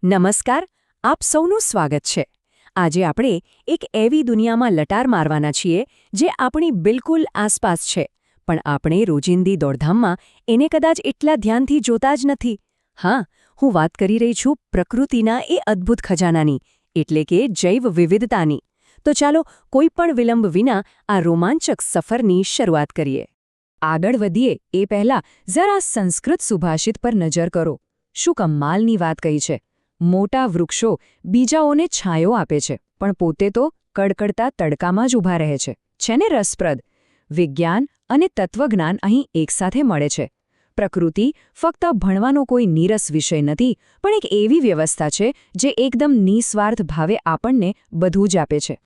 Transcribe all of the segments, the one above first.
નમસ્કાર, આપ સૌનું સ્વાગત છે. આજે આપણે એક એવી દુનિયામાં લટાર મારવાના છીએ જે આપણી બિલકુલ આસપાસ છે, પણ આપણે રોજિંદી દોડધામમાં એને કદાચ એટલા ધ્યાનથી જોતા જ નથી. હા, હું વાત કરી રહી છું પ્રકૃતિના એ અદ્ભુત ખજાનાની, એટલે કે જૈવ વિવિધતાની. તો ચાલો કોઈ પણ વિલંબ વિના આ રોમાંચક સફરની શરૂઆત કરીએ. આગળ વધીએ એ પહેલાં જરા સંસ્કૃત સુભાષિત પર નજર કરો. શું કમાલની વાત કહી છે! મોટા વૃક્ષો બીજાઓને છાંયો આપે છે, પણ પોતે તો કડકડતા તડકામાં જ ઊભા રહે છે. છે ને રસપ્રદ? વિજ્ઞાન અને તત્વજ્ઞાન અહીં એકસાથે મળે છે. પ્રકૃતિ ફક્ત ભણવાનો કોઈ નીરસ વિષય નથી, પણ એક એવી વ્યવસ્થા છે જે એકદમ નિસ્વાર્થ ભાવે આપણને બધું જ આપે છે.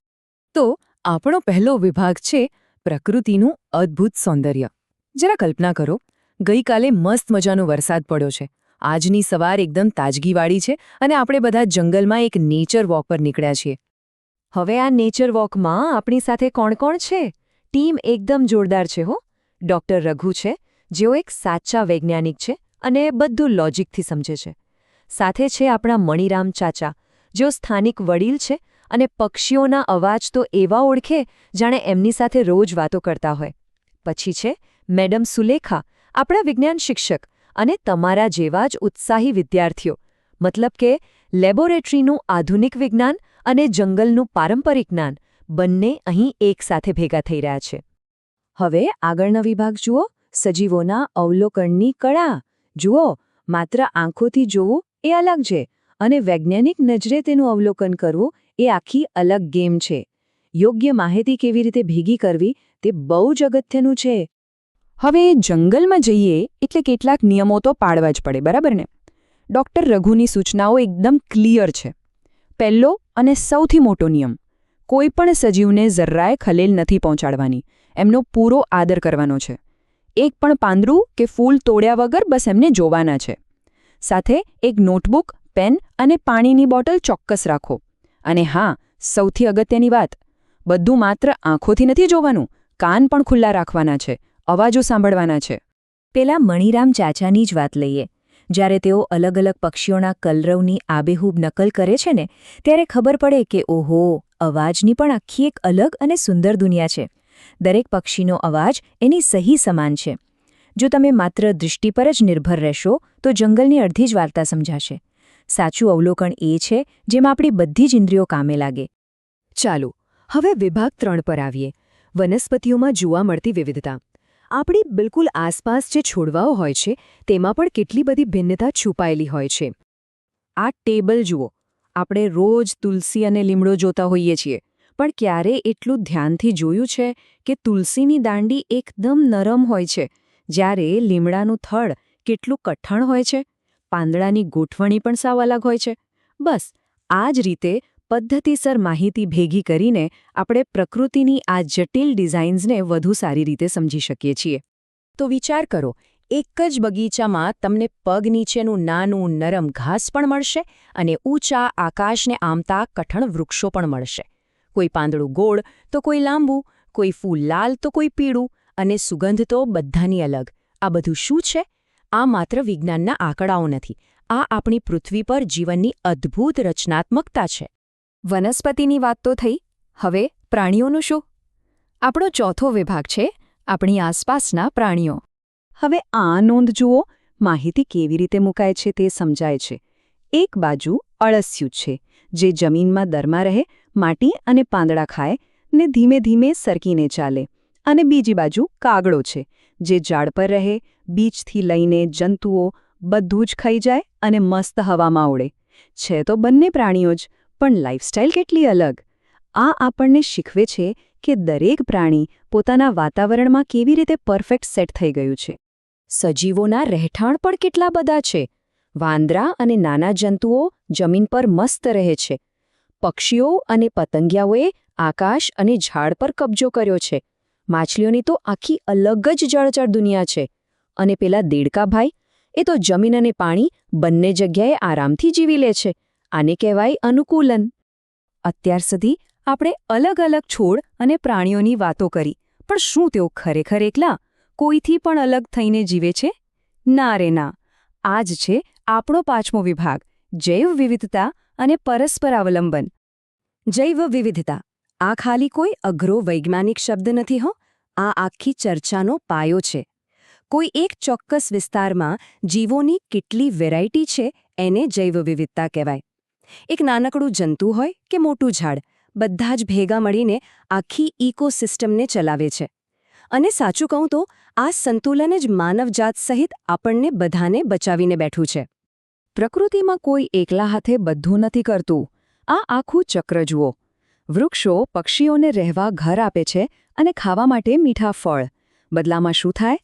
તો આપણો પહેલો વિભાગ છે પ્રકૃતિનું અદ્ભુત સૌંદર્ય. જરા કલ્પના કરો, ગઈકાલે મસ્ત મજાનો વરસાદ પડ્યો છે. આજની સવાર એકદમ તાજગીવાળી છે અને આપણે બધા જંગલમાં એક નેચર વોક પર નીકળ્યા છીએ. હવે આ નેચર વોકમાં આપણી સાથે કોણ કોણ છે? ટીમ એકદમ જોરદાર છે હો. ડૉક્ટર રઘુ છે, જેઓ એક સાચા વૈજ્ઞાનિક છે અને બધું લોજિકથી સમજે છે. સાથે છે આપણા મણિરામ ચાચા, જેઓ સ્થાનિક વડીલ છે અને પક્ષીઓના અવાજ તો એવા ઓળખે જાણે એમની સાથે રોજ વાતો કરતા હોય. પછી છે મેડમ સુલેખા, આપણા વિજ્ઞાન શિક્ષક અને તમારા જેવા જ ઉત્સાહી વિદ્યાર્થીઓ. મતલબ કે લેબોરેટરીનું આધુનિક વિજ્ઞાન અને જંગલનું પારંપરિક જ્ઞાન બંને અહીં એકસાથે ભેગા થઈ રહ્યા છે. હવે આગળનો વિભાગ જુઓ, સજીવોના અવલોકનની કળા. જુઓ, માત્ર આંખોથી જોવું એ અલગ છે અને વૈજ્ઞાનિક નજરે તેનું અવલોકન કરવું એ આખી અલગ ગેમ છે. યોગ્ય માહિતી કેવી રીતે ભેગી કરવી તે બહુ જ અગત્યનું છે. હવે જંગલમાં જઈએ એટલે કેટલાક નિયમો તો પાળવા જ પડે, બરાબર ને? ડૉક્ટર રઘુની સૂચનાઓ એકદમ ક્લિયર છે. પહેલો અને સૌથી મોટો નિયમ: કોઈ પણ સજીવને જરાય ખલેલ નથી પહોંચાડવાની, એમનો પૂરો આદર કરવાનો છે. એક પણ પાંદડું કે ફૂલ તોડ્યા વગર બસ એમને જોવાના છે. સાથે એક નોટબુક, પેન અને પાણીની બોટલ ચોક્કસ રાખો. અને હા, સૌથી અગત્યની વાત, બધું માત્ર આંખોથી નથી જોવાનું, કાન પણ ખુલ્લા રાખવાના છે, અવાજો સાંભળવાના છે. પેલા મણિરામ ચાચાની જ વાત લઈએ. જ્યારે તેઓ અલગ અલગ પક્ષીઓના કલરવની આબેહૂબ નકલ કરે છે ને, ત્યારે ખબર પડે કે ઓહો, અવાજની પણ આખી એક અલગ અને સુંદર દુનિયા છે. દરેક પક્ષીનો અવાજ એની સહી સમાન છે. જો તમે માત્ર દૃષ્ટિ પર જ નિર્ભર રહેશો તો જંગલની અડધી જ વાર્તા સમજાશે. સાચું અવલોકન એ છે જેમાં આપણી બધી જ ઇન્દ્રિયો કામે લાગે. ચાલો હવે વિભાગ 3 પર આવીએ: વનસ્પતિઓમાં જોવા મળતી વિવિધતા. આપણી બિલકુલ આસપાસ જે છોડવાઓ હોય છે તેમાં પણ કેટલી બધી ભિન્નતા છુપાયેલી હોય છે. આ ટેબલ જુઓ. આપણે રોજ તુલસી અને લીમડો જોતા હોઈએ છીએ, પણ ક્યારે એટલું ધ્યાનથી જોયું છે કે તુલસીની દાંડી એકદમ નરમ હોય છે, જ્યારે લીમડાનું થડ કેટલું કઠણ હોય છે? પાંદડાની ગોઠવણી પણ સાવ અલગ હોય છે. બસ આ જ રીતે પદ્ધતિસર માહિતી ભેગી કરીને આપણે પ્રકૃતિની આ જટિલ ડિઝાઇન્સને વધુ સારી રીતે સમજી શકીએ છીએ. તો વિચાર કરો, એક જ બગીચામાં તમને પગ નીચેનું નાનું નરમ ઘાસ પણ મળશે અને ઊંચા આકાશને આમતા કઠણ વૃક્ષો પણ મળશે. કોઈ પાંદડું ગોળ તો કોઈ લાંબુ, કોઈ ફૂલ લાલ તો કોઈ પીળું, અને સુગંધ તો બધાની અલગ. આ બધું શું છે? આ માત્ર વિજ્ઞાનના આંકડાઓ નથી, આ આપણી પૃથ્વી પર જીવનની અદ્ભુત રચનાત્મકતા છે. વનસ્પતિની વાત તો થઈ, હવે પ્રાણીઓનું શું? આપણો ચોથો વિભાગ છે આપણી આસપાસના પ્રાણીઓ. હવે આ નોંધ જુઓ, માહિતી કેવી રીતે મુકાય છે તે સમજાય છે. એક બાજુ અળસિયું છે, જે જમીનમાં દરમાં રહે, માટી અને પાંદડા ખાય ને ધીમે ધીમે સરકીને ચાલે. અને બીજી બાજુ કાગડો છે, જે ઝાડ પર રહે, બીજથી લઈને જંતુઓ બધું જ ખાઈ જાય અને મસ્ત હવામાં ઉડે. છે તો બંને પ્રાણીઓ જ, પણ લાઇફસ્ટાઇલ કેટલી અલગ! આ આપણને શીખવે છે કે દરેક પ્રાણી પોતાના વાતાવરણમાં કેવી રીતે પરફેક્ટ સેટ થઈ ગયું છે. સજીવોના રહેઠાણ પણ કેટલા બધા છે. વાંદરા અને નાના જંતુઓ જમીન પર મસ્ત રહે છે. પક્ષીઓ અને પતંગિયાઓએ આકાશ અને ઝાડ પર કબજો કર્યો છે. માછલીઓની તો આખી અલગ જ જળચર દુનિયા છે. અને પેલા દેડકાભાઈ, એ તો જમીન અને પાણી બંને જગ્યાએ આરામથી જીવી લે છે. આને કહેવાય અનુકૂલન. અત્યાર સુધી આપણે અલગ અલગ છોડ અને પ્રાણીઓની વાતો કરી, પણ શું તેઓ ખરેખર એકલા, કોઈથી પણ અલગ થઈને જીવે છે? ના રે ના. આ જ છે આપણો પાંચમો વિભાગ, જૈવ વિવિધતા અને પરસ્પર અવલંબન. જૈવ વિવિધતા આ ખાલી કોઈ અઘરો વૈજ્ઞાનિક શબ્દ નથી હો, આ આખી ચર્ચાનો પાયો છે. કોઈ એક ચોક્કસ વિસ્તારમાં જીવોની કેટલી વેરાયટી છે એને જૈવ વિવિધતા કહેવાય. એક નાનકડું જંતુ હોય કે મોટું ઝાડ, બધા જ ભેગા મળીને આખી ઇકોસિસ્ટમને ચલાવે છે. અને સાચું કહું તો આ સંતુલન જ માનવજાત સહિત આપણને બધાને બચાવીને બેઠું છે. પ્રકૃતિમાં કોઈ એકલા હાથે બધું નથી કરતું. આ આખું ચક્ર જુઓ. વૃક્ષો પક્ષીઓને રહેવા ઘર આપે છે અને ખાવા માટે મીઠા ફળ. બદલામાં શું થાય?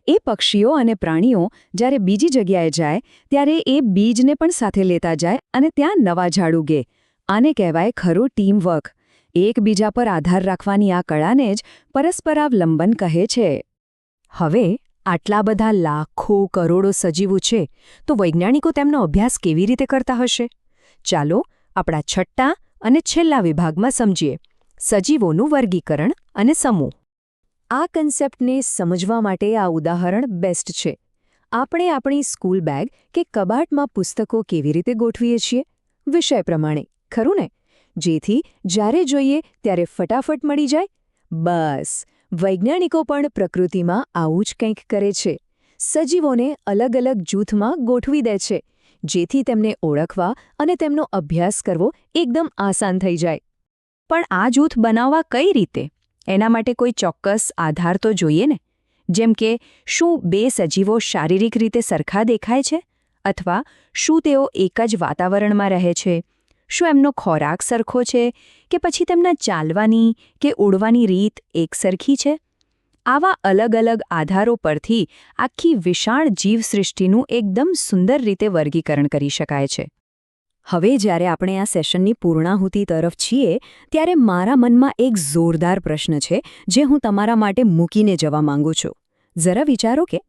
એ પક્ષીઓ અને પ્રાણીઓ જ્યારે બીજી જગ્યાએ જાય ત્યારે એ બીજને પણ સાથે લેતા જાય અને ત્યાં નવા ઝાડ ઉગે. આને કહેવાય ખરું ટીમવર્ક. એકબીજા પર આધાર રાખવાની આ કળાને જ પરસ્પરાવલંબન કહે છે. હવે આટલા બધા લાખો કરોડો સજીવો છે તો વૈજ્ઞાનિકો તેમનો અભ્યાસ કેવી રીતે કરતા હશે? ચાલો આપણા છઠ્ઠા અને છેલ્લા વિભાગમાં સમજીએ: સજીવોનું વર્ગીકરણ અને સમૂહ. આ કન્સેપ્ટને સમજવા માટે આ ઉદાહરણ બેસ્ટ છે. આપણે આપણી સ્કૂલ બેગ કે કબાટમાં પુસ્તકો કેવી રીતે ગોઠવીએ છીએ? વિષય પ્રમાણે, ખરું ને? જેથી જ્યારે જોઈએ ત્યારે ફટાફટ મળી જાય. બસ, વૈજ્ઞાનિકો પણ પ્રકૃતિમાં આવું જ કંઈક કરે છે. સજીવોને અલગ અલગ જૂથમાં ગોઠવી દે છે, જેથી તેમને ઓળખવા અને તેમનો અભ્યાસ કરવો એકદમ આસાન થઈ જાય. પણ આ જૂથ બનાવવા કઈ રીતે? એના માટે કોઈ ચોક્કસ આધાર તો જોઈએ ને. જેમ કે શું બે સજીવો શારીરિક રીતે સરખા દેખાય છે? અથવા શું તેઓ એક જ વાતાવરણમાં રહે છે? શું એમનો ખોરાક સરખો છે કે પછી તેમના ચાલવાની કે ઉડવાની રીત એકસરખી છે? આવા અલગ અલગ આધારો પરથી આખી વિશાળ જીવસૃષ્ટિનું એકદમ સુંદર રીતે વર્ગીકરણ કરી શકાય છે. હવે જ્યારે આપણે આ સેશનની પૂર્ણાહુતિ તરફ છીએ ત્યારે મારા મનમાં એક જોરદાર પ્રશ્ન છે જે હું તમારા માટે મૂકીને જવા માંગુ છું. જરા વિચારો કે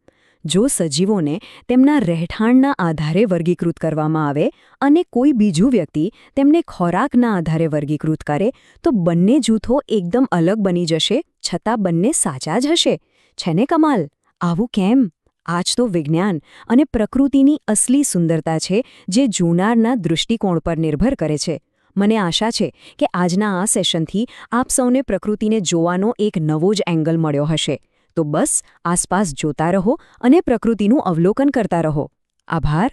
જો સજીવોને તેમના રહેઠાણના આધારે વર્ગીકૃત કરવામાં આવે અને કોઈ બીજું વ્યક્તિ તેમને ખોરાકના આધારે વર્ગીકૃત કરે તો બંને જૂથો એકદમ અલગ બની જશે, છતાં બંને સાચા જ હશે. છે ને કમાલ? આવું કેમ? આ જ તો વિજ્ઞાન અને પ્રકૃતિની અસલી સુંદરતા છે જે જોનારના દૃષ્ટિકોણ પર નિર્ભર કરે છે. મને આશા છે કે આજના આ સેશનથી આપ સૌને પ્રકૃતિને જોવાનો એક નવો જ એંગલ મળ્યો હશે. તો બસ આસપાસ જોતા રહો અને પ્રકૃતિનું અવલોકન કરતા રહો. આભાર.